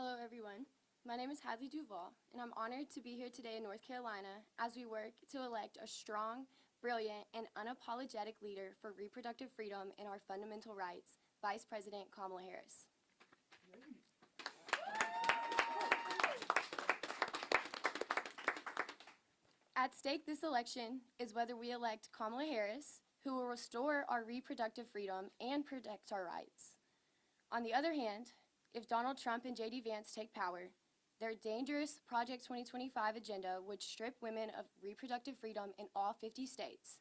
Hello, everyone. My name is Hadley Duval, and I'm honored to be here today in North Carolina as we work to elect a strong, brilliant, and unapologetic leader for reproductive freedom and our fundamental rights, Vice President Kamala Harris. At stake this election is whether we elect Kamala Harris, who will restore our reproductive freedom and protect our rights. On the other hand, if Donald Trump and J.D. Vance take power, their dangerous Project 2025 agenda would strip women of reproductive freedom in all 50 states,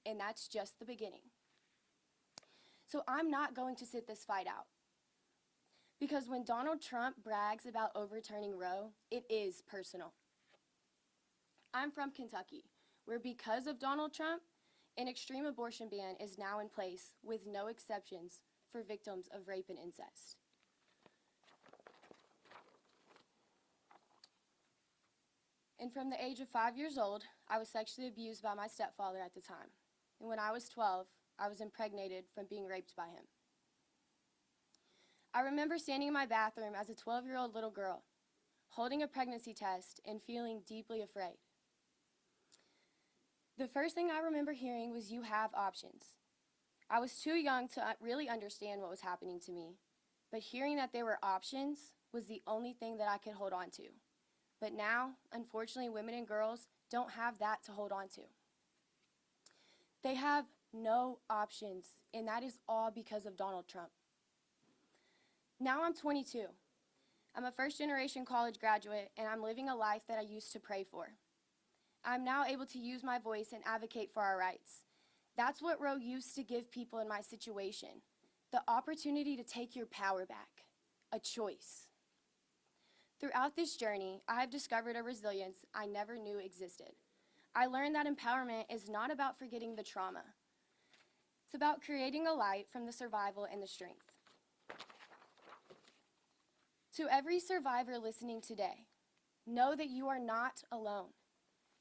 and that's just the beginning. So I'm not going to sit this fight out. Because when Donald Trump brags about overturning Roe, it is personal. I'm from Kentucky, where because of Donald Trump, an extreme abortion ban is now in place with no exceptions for victims of rape and incest. And from the age of 5 years old, I was sexually abused by my stepfather at the time. And when I was 12, I was impregnated from being raped by him. I remember standing in my bathroom as a 12-year-old little girl, holding a pregnancy test and feeling deeply afraid. The first thing I remember hearing was, "You have options." I was too young to really understand what was happening to me, but hearing that there were options was the only thing that I could hold on to. But now, unfortunately, women and girls don't have that to hold on to. They have no options, and that is all because of Donald Trump. Now I'm 22. I'm a first-generation college graduate, and I'm living a life that I used to pray for. I'm now able to use my voice and advocate for our rights. That's what Roe used to give people in my situation, the opportunity to take your power back, a choice. Throughout this journey, I have discovered a resilience I never knew existed. I learned that empowerment is not about forgetting the trauma. It's about creating a light from the survival and the strength. To every survivor listening today, know that you are not alone.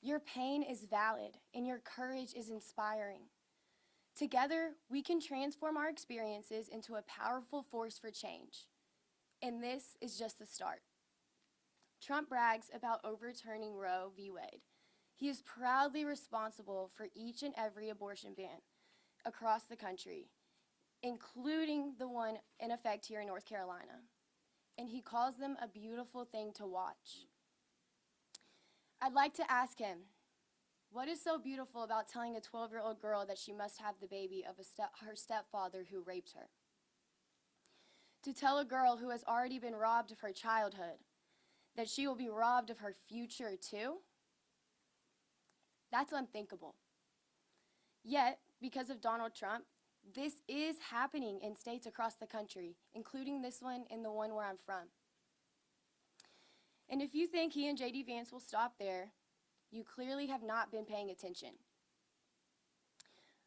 Your pain is valid, and your courage is inspiring. Together, we can transform our experiences into a powerful force for change. And this is just the start. Trump brags about overturning Roe v. Wade. He is proudly responsible for each and every abortion ban across the country, including the one in effect here in North Carolina. And he calls them a beautiful thing to watch. I'd like to ask him, what is so beautiful about telling a 12-year-old girl that she must have the baby of her stepfather who raped her? To tell a girl who has already been robbed of her childhood that she will be robbed of her future too? That's unthinkable. Yet, because of Donald Trump, this is happening in states across the country, including this one and the one where I'm from. And if you think he and J.D. Vance will stop there, you clearly have not been paying attention.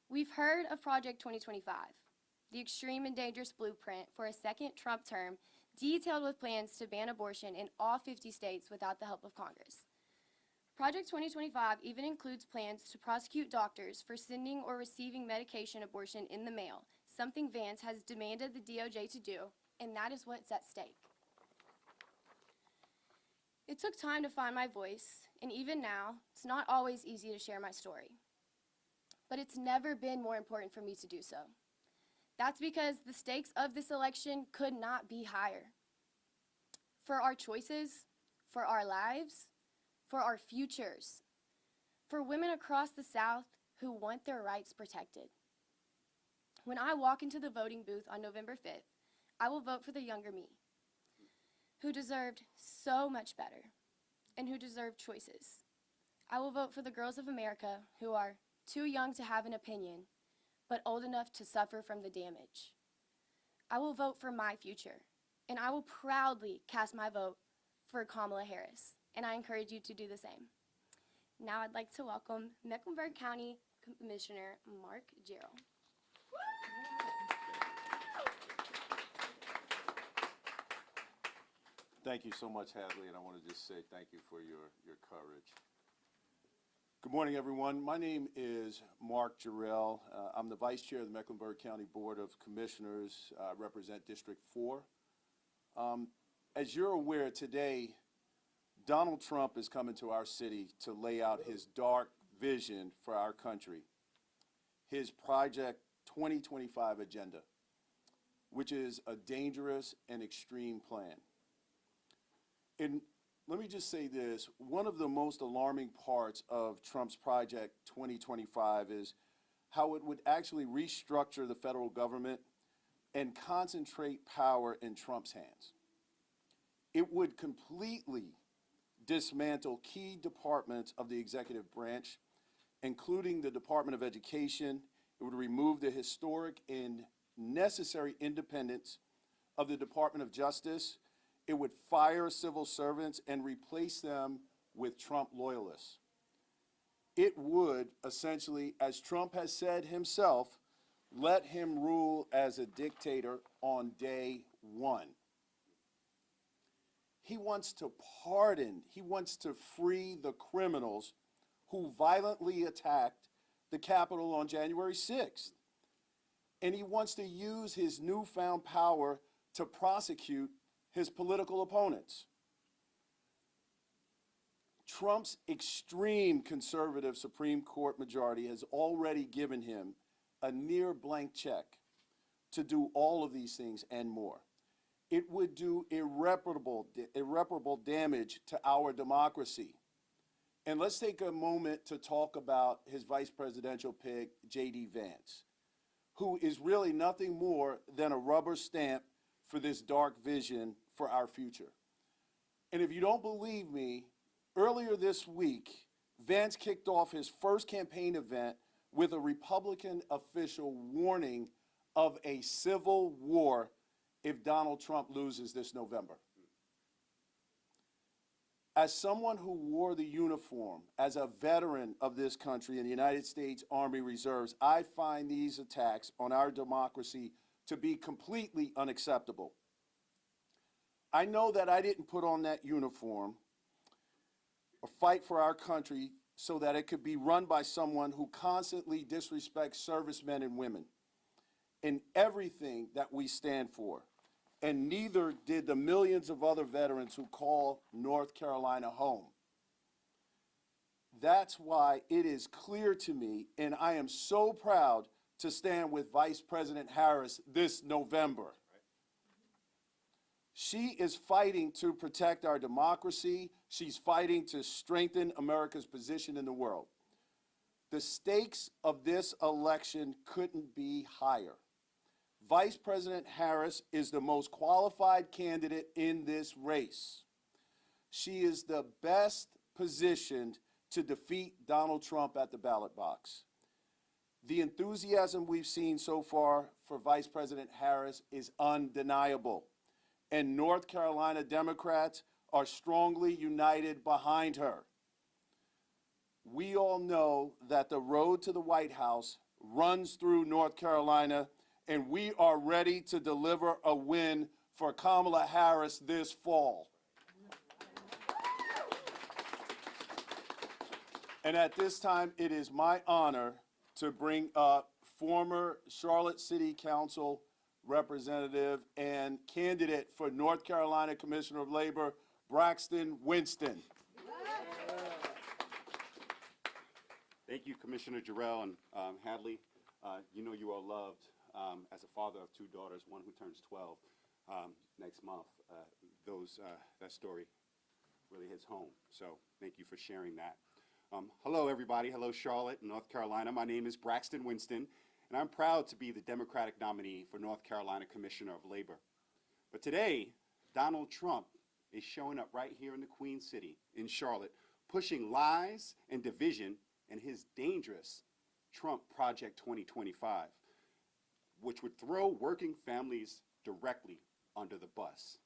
We've heard of Project 2025, the extreme and dangerous blueprint for a second Trump term, detailed with plans to ban abortion in all 50 states without the help of Congress. Project 2025 even includes plans to prosecute doctors for sending or receiving medication abortion in the mail, something Vance has demanded the DOJ to do, and that is what's at stake. It took time to find my voice, and even now, it's not always easy to share my story. But it's never been more important for me to do so. That's because the stakes of this election could not be higher. For our choices, for our lives, for our futures, for women across the South who want their rights protected. When I walk into the voting booth on November 5th, I will vote for the younger me, who deserved so much better, and who deserved choices. I will vote for the girls of America who are too young to have an opinion, but old enough to suffer from the damage. I will vote for my future, and I will proudly cast my vote for Kamala Harris, and I encourage you to do the same. Now I'd like to welcome Mecklenburg County Commissioner Mark Jarrell. Thank you so much, Hadley, and I want to just say thank you for your courage. Good morning, everyone. My name is Mark Jarrell. I'm the Vice Chair of the Mecklenburg County Board of Commissioners. I represent District 4. as you're aware today, Donald Trump is coming to our city to lay out his dark vision for our country, his Project 2025 agenda, which is a dangerous and extreme plan. And let me just say this, one of the most alarming parts of Trump's Project 2025 is how it would actually restructure the federal government and concentrate power in Trump's hands. It would completely dismantle key departments of the executive branch, including the Department of Education. It would remove the historic and necessary independence of the Department of Justice. It would fire civil servants and replace them with Trump loyalists. It would essentially, as Trump has said himself, let him rule as a dictator on day one. He wants to pardon, he wants to free the criminals who violently attacked the Capitol on January 6th. And he wants to use his newfound power to prosecute his political opponents. Trump's extreme conservative Supreme Court majority has already given him a near blank check to do all of these things and more. It would do irreparable damage to our democracy. And let's take a moment to talk about his vice presidential pick, J.D. Vance, who is really nothing more than a rubber stamp for this dark vision for our future. And if you don't believe me, earlier this week, Vance kicked off his first campaign event with a Republican official warning of a civil war if Donald Trump loses this November. As someone who wore the uniform, as a veteran of this country in the United States Army Reserves, I find these attacks on our democracy to be completely unacceptable. I know that I didn't put on that uniform or fight for our country so that it could be run by someone who constantly disrespects servicemen and women in everything that we stand for. And neither did the millions of other veterans who call North Carolina home. That's why it is clear to me, and I am so proud to stand with Vice President Harris this November. She is fighting to protect our democracy. She's fighting to strengthen America's position in the world. The stakes of this election couldn't be higher. Vice President Harris is the most qualified candidate in this race. She is the best positioned to defeat Donald Trump at the ballot box. The enthusiasm we've seen so far for Vice President Harris is undeniable, and North Carolina Democrats are strongly united behind her. We all know that the road to the White House runs through North Carolina, and we are ready to deliver a win for Kamala Harris this fall. And at this time, it is my honor to bring up former Charlotte City Council representative and candidate for North Carolina Commissioner of Labor, Braxton Winston. Thank you, Commissioner Jarrell and Hadley. You know you are loved as a father of two daughters, one who turns 12 next month. That story really hits home, so thank you for sharing that. Hello, everybody. Hello, Charlotte, North Carolina. My name is Braxton Winston, and I'm proud to be the Democratic nominee for North Carolina Commissioner of Labor. But today, Donald Trump is showing up right here in the Queen City, in Charlotte, pushing lies and division in his dangerous Trump Project 2025, which would throw working families directly under the bus.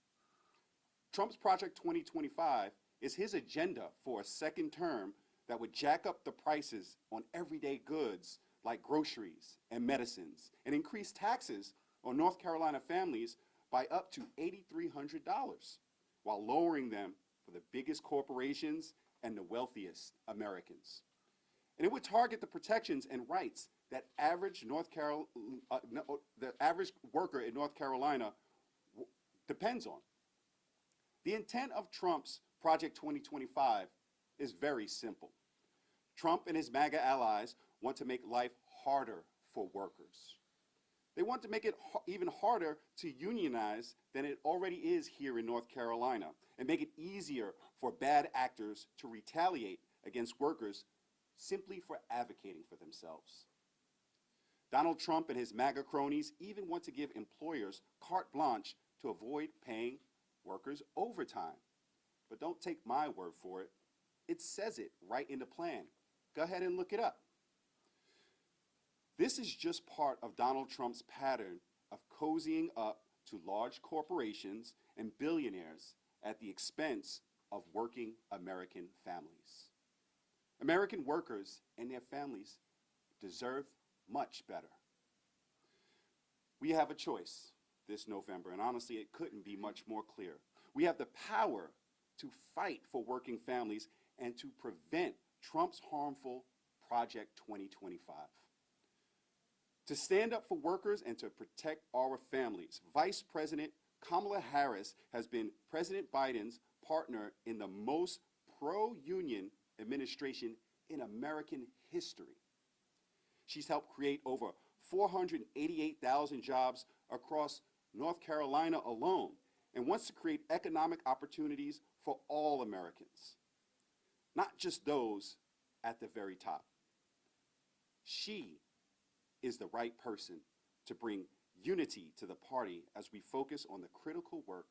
Trump's Project 2025 is his agenda for a second term that would jack up the prices on everyday goods like groceries and medicines and increase taxes on North Carolina families by up to $8,300 while lowering them for the biggest corporations and the wealthiest Americans. And it would target the protections and rights that the average worker in North Carolina depends on. The intent of Trump's Project 2025 is very simple. Trump and his MAGA allies want to make life harder for workers. They want to make it even harder to unionize than it already is here in North Carolina, and make it easier for bad actors to retaliate against workers simply for advocating for themselves. Donald Trump and his MAGA cronies even want to give employers carte blanche to avoid paying workers overtime. But don't take my word for it. It says it right in the plan. Go ahead and look it up. This is just part of Donald Trump's pattern of cozying up to large corporations and billionaires at the expense of working American families. American workers and their families deserve much better. We have a choice this November, and honestly, it couldn't be much more clear. We have the power to fight for working families and to prevent Trump's harmful Project 2025. To stand up for workers and to protect our families, Vice President Kamala Harris has been President Biden's partner in the most pro-union administration in American history. She's helped create over 488,000 jobs across North Carolina alone, and wants to create economic opportunities for all Americans, not just those at the very top. She is the right person to bring unity to the party as we focus on the critical work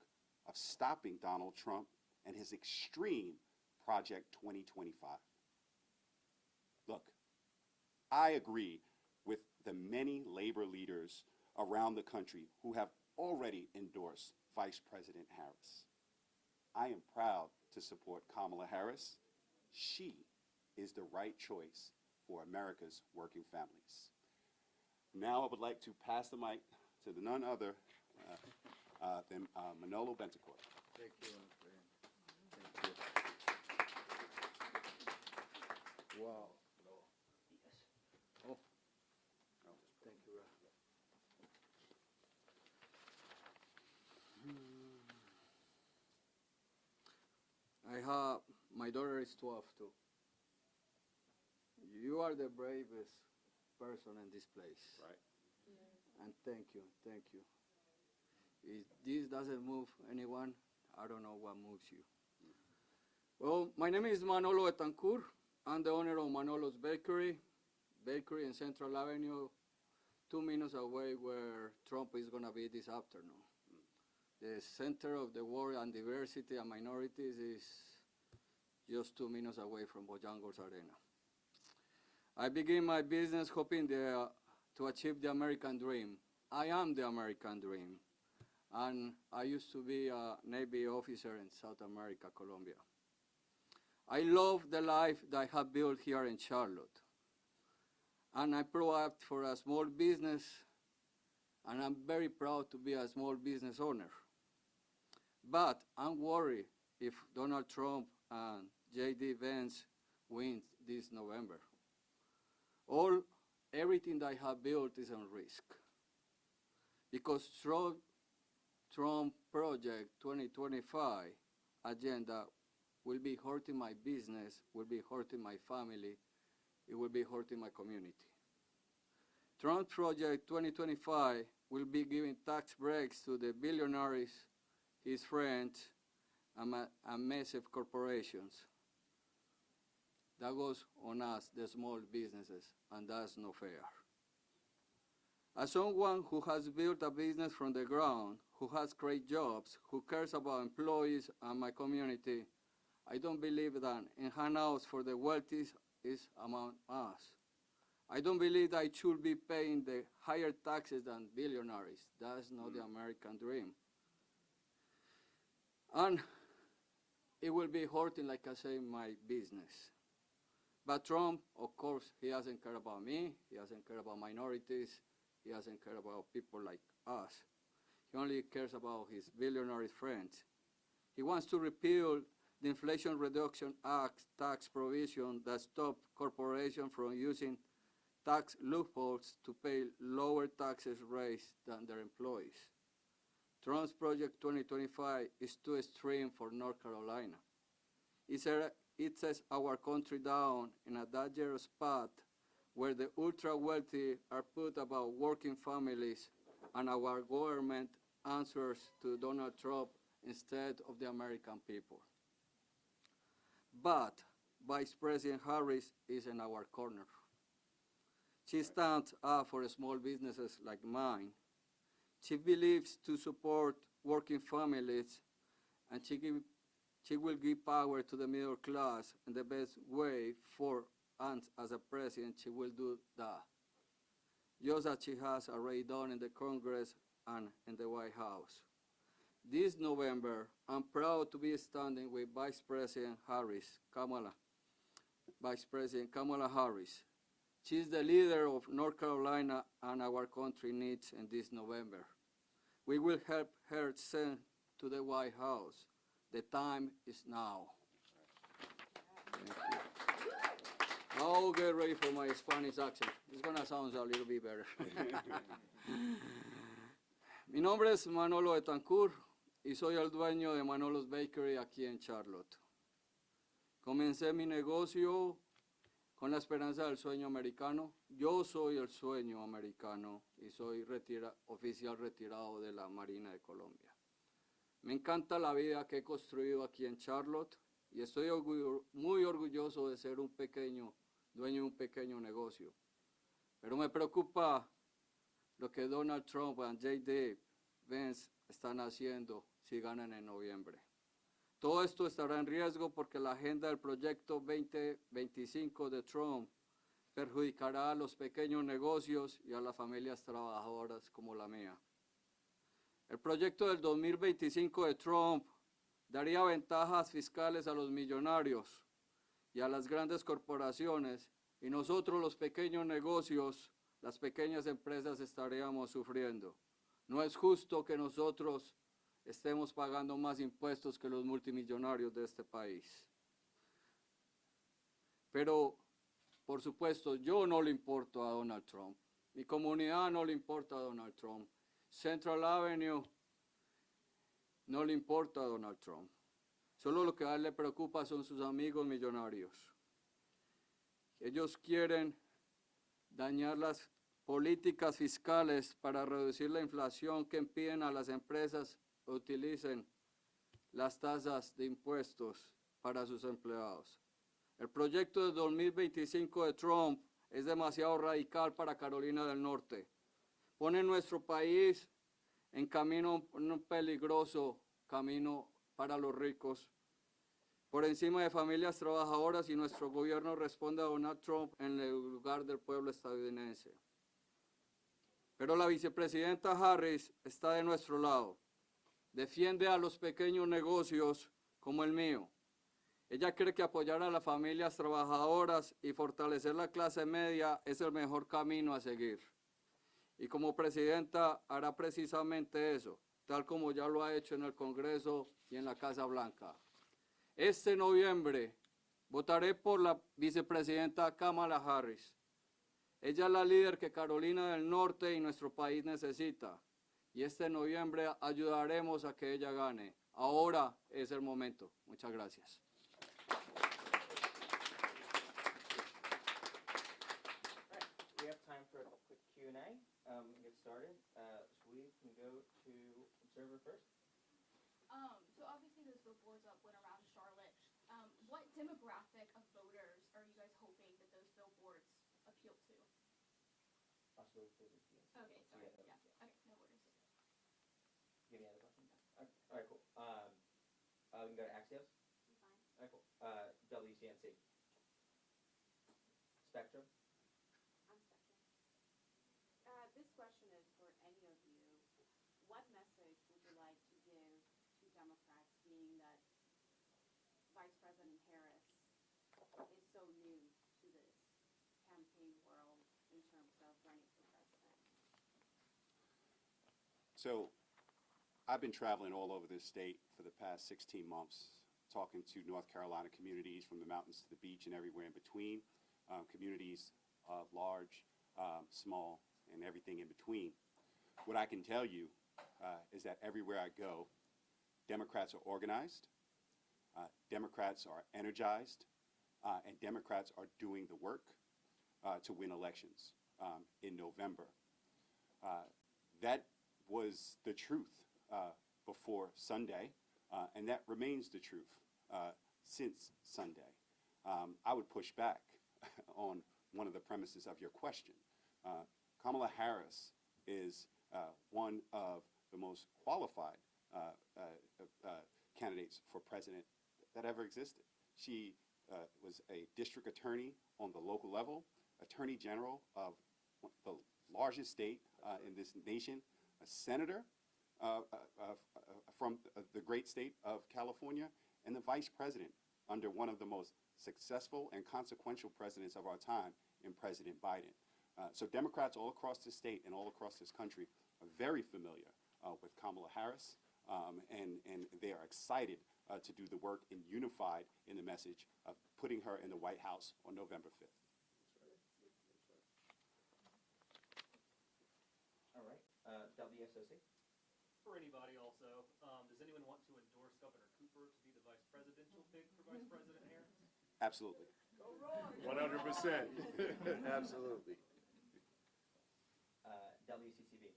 of stopping Donald Trump and his extreme Project 2025. Look, I agree with the many labor leaders around the country who have already endorsed Vice President Harris. I am proud to support Kamala Harris. She is the right choice for America's working families. Now I would like to pass the mic to none other than Manolo Bentancur. Thank you, my friend. Thank you. Wow. Oh, thank you. My daughter is 12 too. You are the bravest person in this place. Right. And thank you, thank you. If this doesn't move anyone, I don't know what moves you. Well, my name is Manolo Bentancur. I'm the owner of Manolo's Bakery in Central Avenue, 2 minutes away where Trump is going to be this afternoon. The center of the world and diversity and minorities is just 2 minutes away from Bojangles Arena. I began my business hoping to achieve the American dream. I am the American dream, and I used to be a Navy officer in South America, Colombia. I love the life that I have built here in Charlotte, and I provide for a small business, and I'm very proud to be a small business owner. But I'm worried if Donald Trump and J.D. Vance win this November. Everything that I have built is on risk. Because Trump Project 2025 agenda will be hurting my business, will be hurting my family, it will be hurting my community. Trump Project 2025 will be giving tax breaks to the billionaires, his friends, and massive corporations. That goes on us, the small businesses, and that's not fair. As someone who has built a business from the ground, who has great jobs, who cares about employees and my community, I don't believe that in handouts for the wealthy is among us. I don't believe that I should be paying the higher taxes than billionaires. That's not the American dream. And it will be hurting, like I say, my business. But Trump, of course, he doesn't care about me. He doesn't care about minorities. He doesn't care about people like us. He only cares about his billionaire friends. He wants to repeal the Inflation Reduction Act tax provision that stopped corporations from using tax loopholes to pay lower taxes rates than their employees. Trump's Project 2025 is too extreme for North Carolina. It sets our country down in a dangerous path where the ultra-wealthy are put about working families and our government answers to Donald Trump instead of the American people. But Vice President Harris is in our corner. She stands up for small businesses like mine. She believes to support working families, and she will give power to the middle class in the best way for, and as a president, she will do that, just as she has already done in the Congress and in the White House. This November, I'm proud to be standing with Vice President Kamala Harris. She's the leader of North Carolina and our country needs in this November. We will help her send to the White House. The time is now. Thank you. I'll get ready for my Spanish accent. It's gonna sound a little bit better. Mi nombre es Manolo Betancourt y soy el dueño de Manolo's Bakery aquí en Charlotte. Comencé mi negocio con la esperanza del sueño americano. Yo soy el sueño americano y soy oficial retirado de la Marina de Colombia. Me encanta la vida que he construido aquí en Charlotte y estoy muy orgulloso de ser dueño de un pequeño negocio. Pero me preocupa lo que Donald Trump y J.D. Vance están haciendo si ganan en noviembre. Todo esto estará en riesgo porque la agenda del proyecto 2025 de Trump perjudicará a los pequeños negocios y a las familias trabajadoras como la mía. El proyecto del 2025 de Trump daría ventajas fiscales a los millonarios y a las grandes corporaciones, y nosotros los pequeños negocios, las pequeñas empresas estaríamos sufriendo. No es justo que nosotros estemos pagando más impuestos que los multimillonarios de este país. Pero, por supuesto, yo no le importo a Donald Trump. Mi comunidad no le importa a Donald Trump. Central Avenue no le importa a Donald Trump. Solo lo que a él le preocupa son sus amigos millonarios. Ellos quieren dañar las políticas fiscales para reducir la inflación que impiden a las empresas que utilicen las tasas de impuestos para sus empleados. El proyecto de 2025 de Trump es demasiado radical para Carolina del Norte. Pone nuestro país en un peligroso camino para los ricos, por encima de familias trabajadoras, y nuestro gobierno responde a Donald Trump en el lugar del pueblo estadounidense. Pero la vicepresidenta Harris está de nuestro lado. Defiende a los pequeños negocios como el mío. Ella cree que apoyar a las familias trabajadoras y fortalecer la clase media es el mejor camino a seguir. Y como presidenta hará precisamente eso, tal como ya lo ha hecho en el Congreso y en la Casa Blanca. Este noviembre votaré por la vicepresidenta Kamala Harris. Ella es la líder que Carolina del Norte y nuestro país necesita. Y este noviembre ayudaremos a que ella gane. Ahora es el momento. Muchas gracias. We have time for a quick Q&A. Get started. So we can go to Observer first. So obviously those billboards went around Charlotte. What demographic of voters are you guys hoping that those billboards appeal to? Possibly physics. Okay, sorry. Yeah. Yeah. Okay, no worries. You have any other questions? All right, cool. We can go to Axios. I'm fine. All right, cool. WCNC. Spectrum. I'm Spectrum. This question is for any of you. What message would you like to give to Democrats, being that Vice President Harris is so new to this campaign world in terms of running for president? So I've been traveling all over this state for the past 16 months, talking to North Carolina communities from the mountains to the beach and everywhere in between, communities large, small, and everything in between. What I can tell you is that everywhere I go, Democrats are organized, Democrats are energized, and Democrats are doing the work to win elections in November. That was the truth before Sunday, and that remains the truth since Sunday. I would push back on one of the premises of your question. Kamala Harris is one of the most qualified candidates for president that ever existed. She was a district attorney on the local level, attorney general of the largest state in this nation, a senator from the great state of California, and the vice president under one of the most successful and consequential presidents of our time in President Biden. So Democrats all across the state and all across this country are very familiar with Kamala Harris, and they are excited to do the work and unified in the message of putting her in the White House on November 5th. All right, WSOC. For anybody also, does anyone want to endorse Governor Cooper to be the vice presidential pick for Vice President Harris? Absolutely. 100%. Absolutely. WCCB.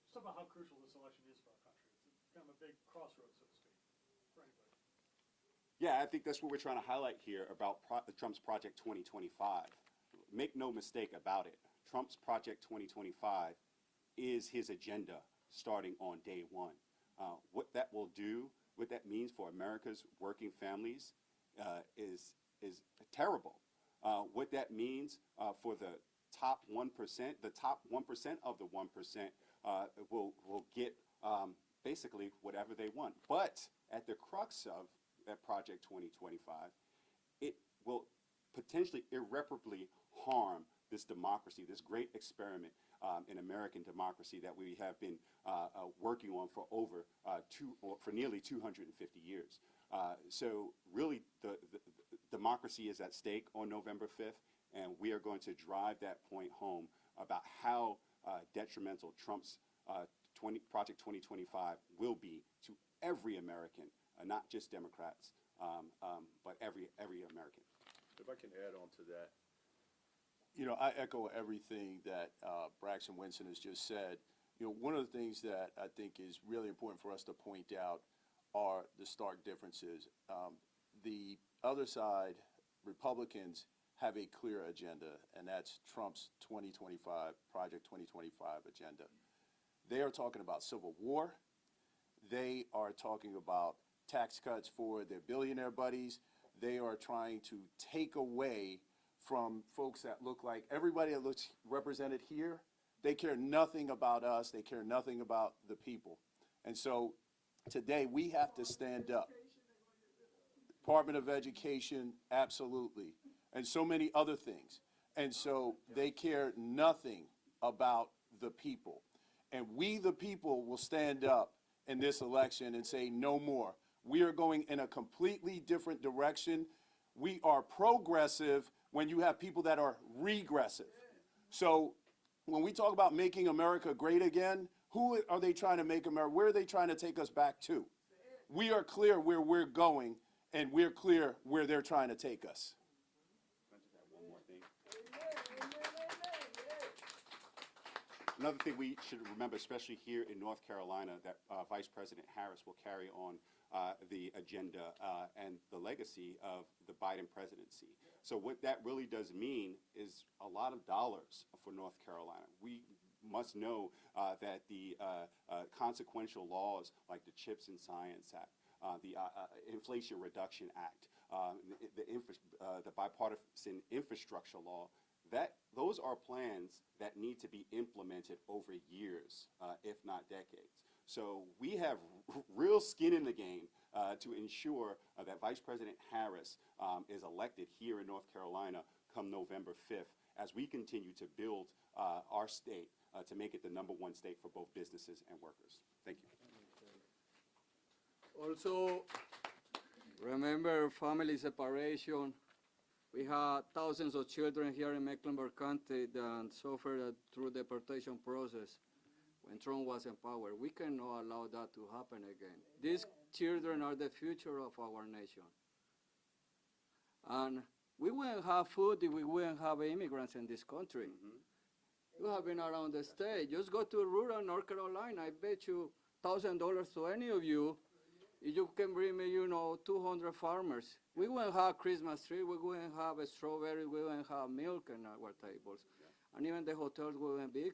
Just talk about how crucial this election is for our country. It's kind of a big crossroads, so to speak, for anybody. Yeah, I think that's what we're trying to highlight here about Trump's Project 2025. Make no mistake about it. Trump's Project 2025 is his agenda starting on day one. What that will do, what that means for America's working families is terrible. What that means for the top 1%, the top 1% of the 1% will get basically whatever they want. But at the crux of that Project 2025, it will potentially irreparably harm this democracy, this great experiment in American democracy that we have been working on for for nearly 250 years. So really, the democracy is at stake on November 5th, and we are going to drive that point home about how detrimental Trump's Project 2025 will be to every American, not just Democrats, but every American. If I can add on to that, you know, I echo everything that Braxton Winston has just said. You know, one of the things that I think is really important for us to point out are the stark differences. The other side, Republicans, have a clear agenda, and that's Trump's 2025, Project 2025 agenda. They are talking about civil war. They are talking about tax cuts for their billionaire buddies. They are trying to take away from folks that look like everybody that looks represented here. They care nothing about us. They care nothing about the people. And so today we have to stand up. Department of Education, absolutely. And so many other things. And so they care nothing about the people. And we, the people, will stand up in this election and say no more. We are going in a completely different direction. We are progressive when you have people that are regressive. So when we talk about making America great again, who are they trying to make America? Where are they trying to take us back to? We are clear where we're going, and we're clear where they're trying to take us. One more thing. Another thing we should remember, especially here in North Carolina, that Vice President Harris will carry on the agenda and the legacy of the Biden presidency. So what that really does mean is a lot of dollars for North Carolina. We must know that the consequential laws like the CHIPS and Science Act, the Inflation Reduction Act, the bipartisan infrastructure law, those are plans that need to be implemented over years, if not decades. So we have real skin in the game to ensure that Vice President Harris is elected here in North Carolina come November 5th as we continue to build our state to make it the #1 state for both businesses and workers. Thank you. Also, remember family separation. We have thousands of children here in Mecklenburg County that suffer through deportation process. when Trump was in power. We cannot allow that to happen again. These children are the future of our nation. And we wouldn't have food if we wouldn't have immigrants in this country. You have been around the state. Just go to rural North Carolina. I bet you $1,000 to any of you if you can bring me, 200 farmers. We wouldn't have Christmas tree. We wouldn't have a strawberry. We wouldn't have milk on our tables. And even the hotels wouldn't be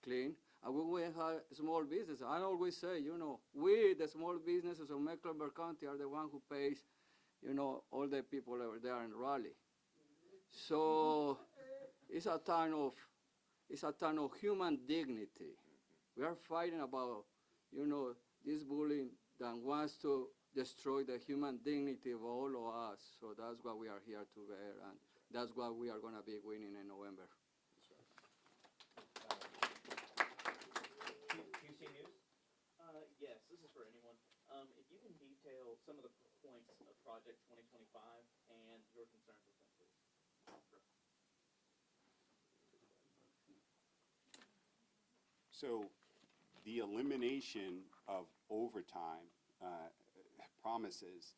clean. And we wouldn't have small business. I always say, we, the small businesses of Mecklenburg County, are the one who pays, all the people over there in Raleigh. So it's a time of human dignity. We are fighting about, this bullying that wants to destroy the human dignity of all of us. So that's what we are here to bear, and that's what we are going to be winning in November. QC News? Yes, this is for anyone. If you can detail some of the points of Project 2025 and your concerns with them, please. So the elimination of overtime promises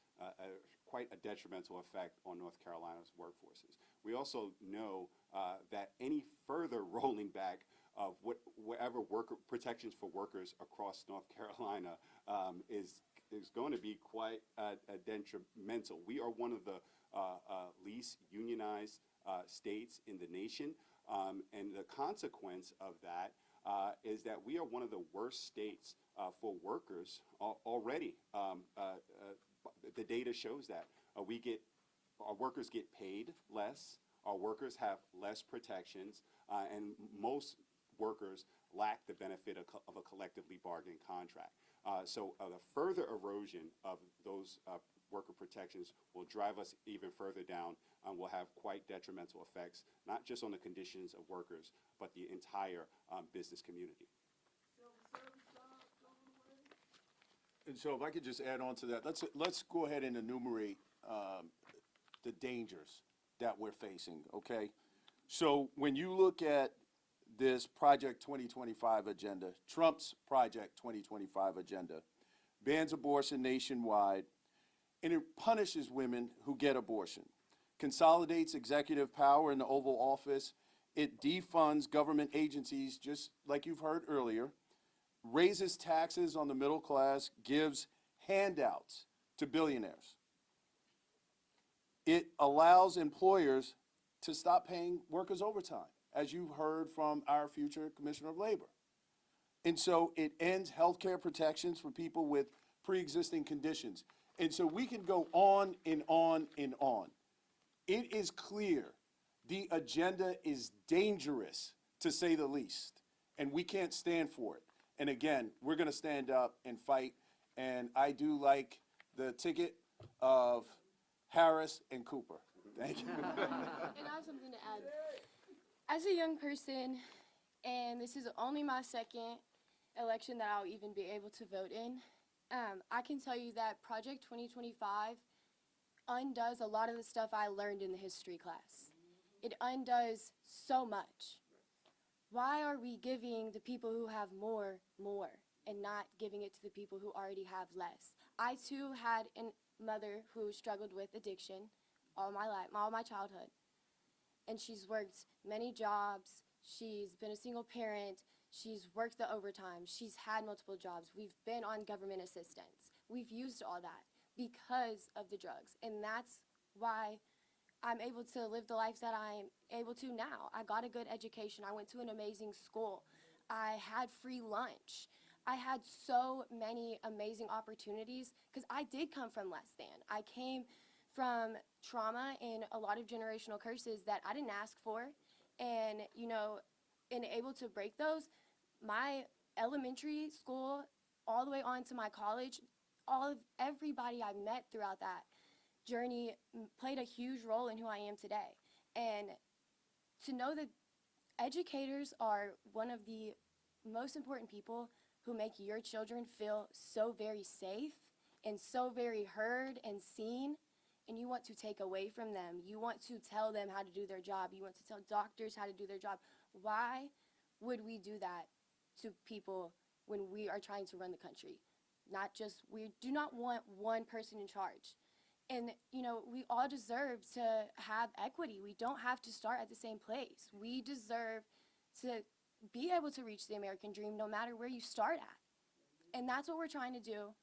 quite a detrimental effect on North Carolina's workforces. We also know that any further rolling back of whatever worker protections for workers across North Carolina is going to be quite detrimental. We are one of the least unionized states in the nation, and the consequence of that is that we are one of the worst states for workers already. The data shows that our workers get paid less, our workers have less protections, and most workers lack the benefit of a collectively bargained contract. So the further erosion of those worker protections will drive us even further down and will have quite detrimental effects, not just on the conditions of workers, but the entire business community. And so if I could just add on to that, let's go ahead and enumerate the dangers that we're facing, okay? So when you look at this Project 2025 agenda, Trump's Project 2025 agenda, bans abortion nationwide, and it punishes women who get abortion, consolidates executive power in the Oval Office, it defunds government agencies, just like you've heard earlier, raises taxes on the middle class, gives handouts to billionaires. It allows employers to stop paying workers overtime, as you've heard from our future Commissioner of Labor. And so it ends health care protections for people with pre-existing conditions. And so we can go on and on and on. It is clear the agenda is dangerous, to say the least, and we can't stand for it. And again, we're going to stand up and fight, and I do like the ticket of Harris and Cooper. Thank you. And I have something to add. As a young person, and this is only my second election that I'll even be able to vote in, I can tell you that Project 2025 undoes a lot of the stuff I learned in the history class. It undoes so much. Why are we giving the people who have more, and not giving it to the people who already have less? I too had a mother who struggled with addiction all my life, all my childhood. And she's worked many jobs. She's been a single parent. She's worked the overtime. She's had multiple jobs. We've been on government assistance. We've used all that because of the drugs. And that's why I'm able to live the life that I'm able to now. I got a good education. I went to an amazing school. I had free lunch. I had so many amazing opportunities because I did come from less than. I came from trauma and a lot of generational curses that I didn't ask for. And, and able to break those, my elementary school all the way on to my college, everybody I met throughout that journey played a huge role in who I am today. And to know that educators are one of the most important people who make your children feel so very safe and so very heard and seen, and you want to take away from them. You want to tell them how to do their job. You want to tell doctors how to do their job. Why would we do that to people when we are trying to run the country. Not just, we do not want one person in charge. And, you know, we all deserve to have equity. We don't have to start at the same place. We deserve to be able to reach the American dream no matter where you start at. And that's what we're trying to do.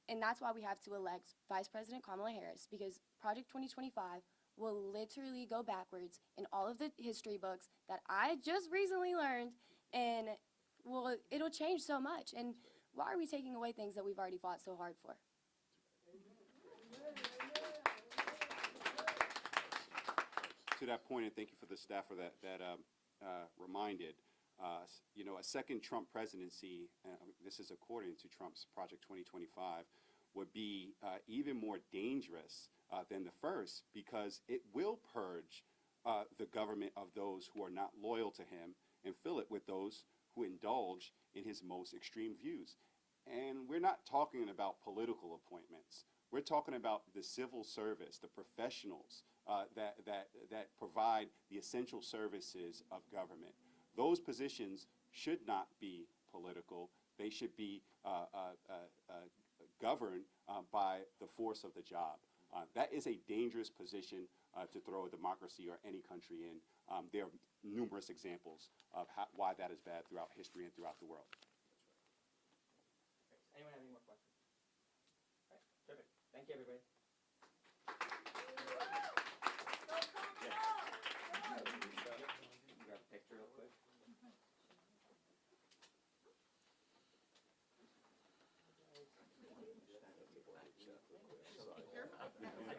And that's why we have to elect Vice President Kamala Harris, because Project 2025 will literally go backwards in all of the history books that I just recently learned, and it'll change so much. And why are we taking away things that we've already fought so hard for? To that point, and thank you for the staff for that reminded, you know, a second Trump presidency, this is according to Trump's Project 2025, would be even more dangerous than the first, because it will purge the government of those who are not loyal to him and fill it with those who indulge in his most extreme views. And we're not talking about political appointments. We're talking about the civil service, the professionals that provide the essential services of government. Those positions should not be political. They should be governed by the force of the job. That is a dangerous position to throw a democracy or any country in. There are numerous examples of why that is bad throughout history and throughout the world. Great. Anyone have any more questions? All right, terrific. Thank you, everybody. Grab a picture real quick.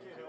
Sorry.